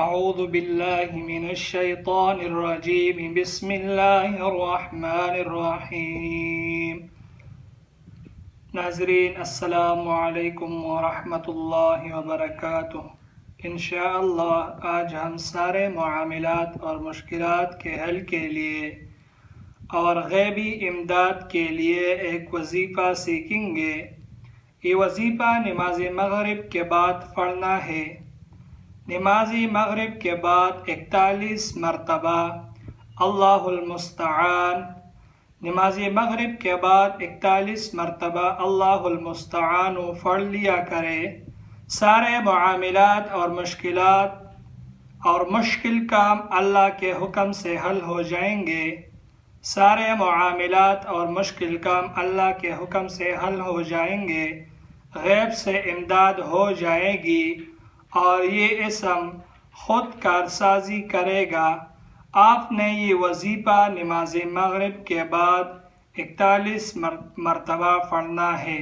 اعوذ باللہ من الشیطان الرجیم بسم اللہ الرحمن الرحیم۔ ناظرین السلام علیکم ورحمۃ اللہ وبرکاتہ۔ انشاءاللہ آج ہم سارے معاملات اور مشکلات کے حل کے لیے اور غیبی امداد کے لیے ایک وظیفہ سیکھیں گے۔ یہ وظیفہ نماز مغرب کے بعد پڑھنا ہے۔ نماز مغرب کے بعد 41 مرتبہ اللہ المستعان، نماز مغرب کے بعد 41 مرتبہ اللہ المستعان پڑھ لیا کرے۔ سارے معاملات اور مشکلات اور مشکل کام اللہ کے حکم سے حل ہو جائیں گے۔ سارے معاملات اور مشکل کام اللہ کے حکم سے حل ہو جائیں گے، غیب سے امداد ہو جائے گی اور یہ اسم خود کارسازی کرے گا۔ آپ نے یہ وظیفہ نماز مغرب کے بعد 41 مرتبہ پڑھنا ہے۔